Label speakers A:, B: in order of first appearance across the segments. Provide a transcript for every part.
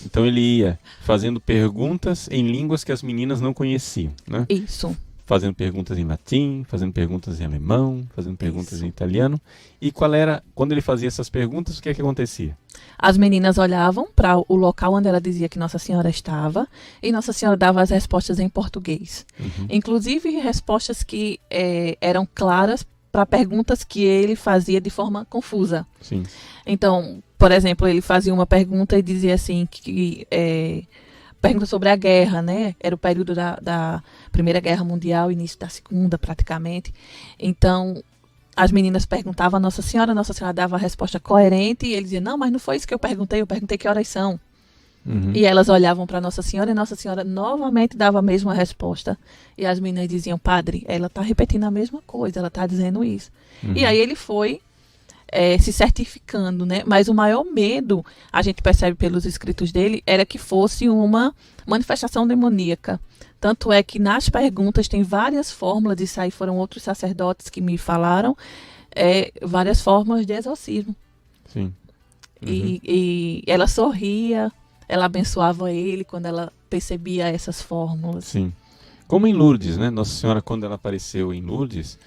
A: Então ele ia fazendo perguntas em línguas que as meninas não conheciam, né?
B: Isso,
A: Fazendo perguntas em latim, fazendo perguntas em alemão, fazendo perguntas em
B: isso.
A: italiano. E qual era, quando ele fazia essas perguntas, o que é que acontecia?
B: As meninas olhavam para o local onde ela dizia que Nossa Senhora estava e Nossa Senhora dava as respostas em português.
A: Uhum.
B: Inclusive respostas que eram claras para perguntas que ele fazia de forma confusa.
A: Sim.
B: Então, por exemplo, ele fazia uma pergunta e dizia assim que pergunta sobre a guerra, né? Era o período da Primeira Guerra Mundial, início da Segunda, praticamente. Então, as meninas perguntavam a Nossa Senhora dava a resposta coerente e ele dizia, não, mas não foi isso que eu perguntei que horas são.
A: Uhum.
B: E elas olhavam para Nossa Senhora e Nossa Senhora novamente dava a mesma resposta. E as meninas diziam, padre, ela está repetindo a mesma coisa, ela está dizendo isso.
A: Uhum.
B: E aí ele foi se certificando, né? Mas o maior medo, a gente percebe pelos escritos dele, era que fosse uma manifestação demoníaca. Tanto é que nas perguntas tem várias fórmulas, isso aí foram outros sacerdotes que me falaram, várias fórmulas de exorcismo.
A: Sim. Uhum.
B: E ela sorria, ela abençoava ele quando ela percebia essas fórmulas.
A: Sim. Como em Lourdes, né? Nossa Senhora, quando ela apareceu em Lourdes,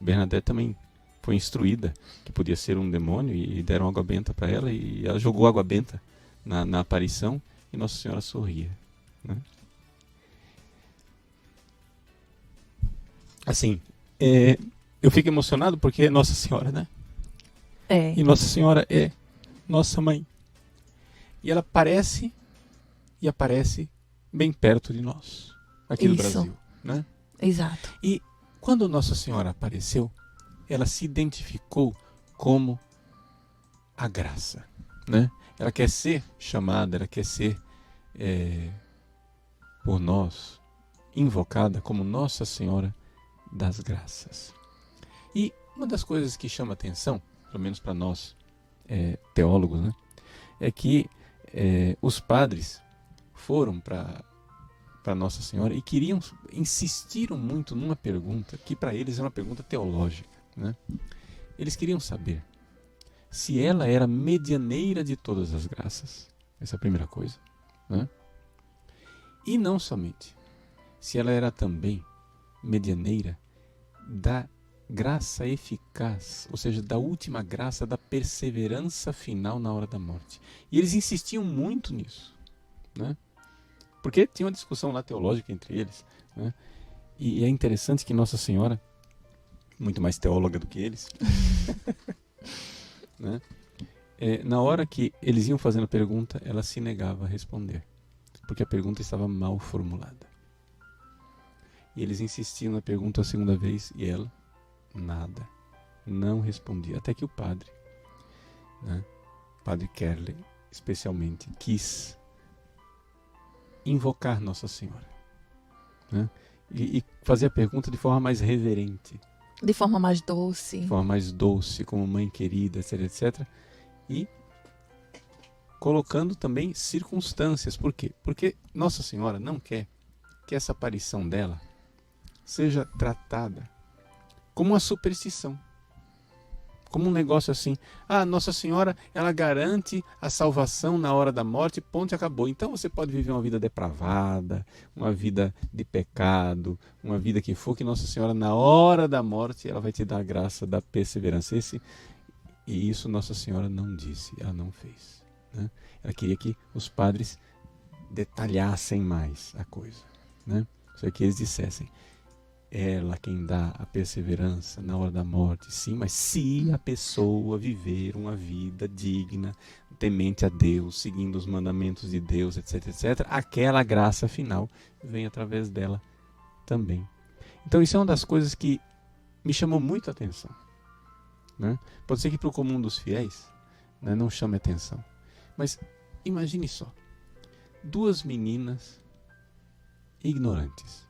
A: Bernadette também foi instruída que podia ser um demônio e deram água benta para ela e ela jogou água benta na aparição e Nossa Senhora sorria, né? Assim, eu fico emocionado porque é Nossa Senhora, né? E Nossa Senhora é nossa mãe. E ela aparece e aparece bem perto de nós, aqui no Brasil, né?
B: Exato.
A: E quando Nossa Senhora apareceu, ela se identificou como a graça, né? Ela quer ser chamada, ela quer ser por nós invocada como Nossa Senhora das Graças. E uma das coisas que chama atenção, pelo menos para nós teólogos, né, é que os padres foram para Nossa Senhora e insistiram muito numa pergunta que para eles é uma pergunta teológica, né? Eles queriam saber se ela era medianeira de todas as graças, essa é a primeira coisa, né? E não somente, se ela era também medianeira da graça eficaz, ou seja, da última graça da perseverança final na hora da morte. E eles insistiam muito nisso, né? Porque tinha uma discussão lá teológica entre eles, né? E é interessante que Nossa Senhora, muito mais teóloga do que eles, né? Na hora que eles iam fazendo a pergunta, ela se negava a responder, porque a pergunta estava mal formulada. E eles insistiam na pergunta a segunda vez e ela nada, não respondia. Até que o padre, né, Padre Kerley, especialmente, quis invocar Nossa Senhora, né, e fazer a pergunta de forma mais reverente,
B: de forma mais doce,
A: como mãe querida, etc, etc. E colocando também circunstâncias. Por quê? Porque Nossa Senhora não quer que essa aparição dela seja tratada como uma superstição, como um negócio assim, Nossa Senhora, ela garante a salvação na hora da morte, ponto e acabou. Então você pode viver uma vida depravada, uma vida de pecado, uma vida que for, que Nossa Senhora na hora da morte ela vai te dar a graça da perseverança. E isso Nossa Senhora não disse, ela não fez, né? Ela queria que os padres detalhassem mais a coisa, né? Só que eles dissessem, ela quem dá a perseverança na hora da morte, sim, mas se a pessoa viver uma vida digna, temente a Deus, seguindo os mandamentos de Deus, etc, etc, aquela graça final vem através dela também. Então isso é uma das coisas que me chamou muito a atenção, né? Pode ser que para o comum dos fiéis, né, não chame atenção, mas imagine só, duas meninas ignorantes,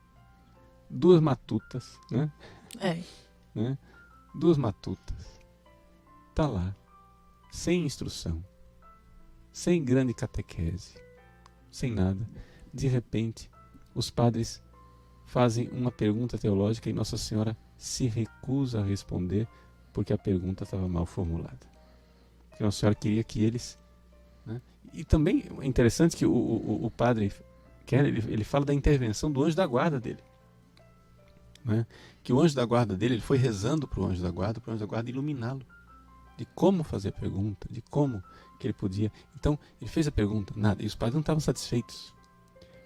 A: duas matutas, né? Né? Duas matutas, tá lá, sem instrução, sem grande catequese, sem nada. De repente, os padres fazem uma pergunta teológica e Nossa Senhora se recusa a responder porque a pergunta estava mal formulada. Porque Nossa Senhora queria que eles, né, E também é interessante que o padre Keller, ele fala da intervenção do anjo da guarda dele. Né? Que o anjo da guarda dele, ele foi rezando para o anjo da guarda iluminá-lo. De como fazer a pergunta, de como que ele podia. Então, ele fez a pergunta, nada. E os padres não estavam satisfeitos.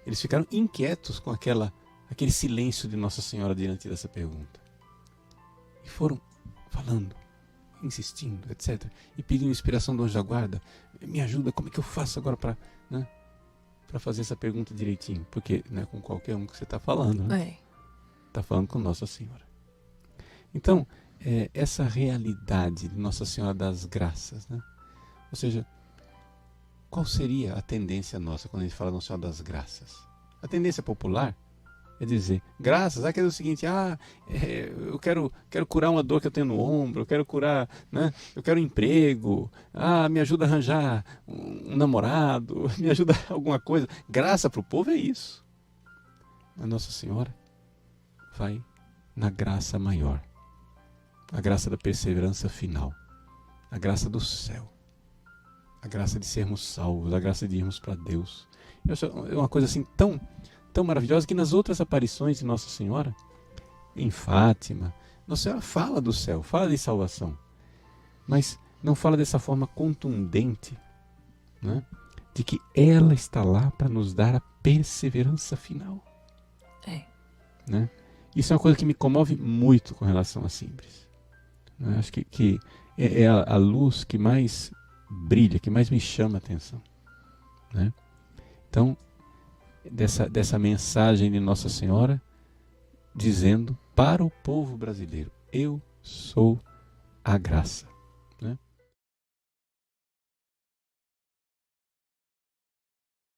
A: Eles ficaram inquietos com aquele silêncio de Nossa Senhora diante dessa pergunta. E foram falando, insistindo, etc. E pedindo inspiração do anjo da guarda. Me ajuda, como é que eu faço agora para fazer essa pergunta direitinho? Porque não é com qualquer um que você está falando, né? Está falando com Nossa Senhora. Então, essa realidade de Nossa Senhora das Graças, né? Ou seja, qual seria a tendência nossa quando a gente fala Nossa Senhora das Graças? A tendência popular é dizer, graças, quer dizer o seguinte, eu quero curar uma dor que eu tenho no ombro, eu quero curar, né? Eu quero um emprego, me ajuda a arranjar um namorado, me ajuda alguma coisa. Graça para o povo é isso. A Nossa Senhora vai na graça maior, a graça da perseverança final, a graça do céu, a graça de sermos salvos, a graça de irmos para Deus. É uma coisa assim tão maravilhosa que nas outras aparições de Nossa Senhora, em Fátima, Nossa Senhora fala do céu, fala de salvação, mas não fala dessa forma contundente, né, de que ela está lá para nos dar a perseverança final. Né? Isso é uma coisa que me comove muito com relação a Simples. Né? Acho que é a luz que mais brilha, que mais me chama a atenção. Né? Então, dessa mensagem de Nossa Senhora, dizendo para o povo brasileiro, eu sou a graça.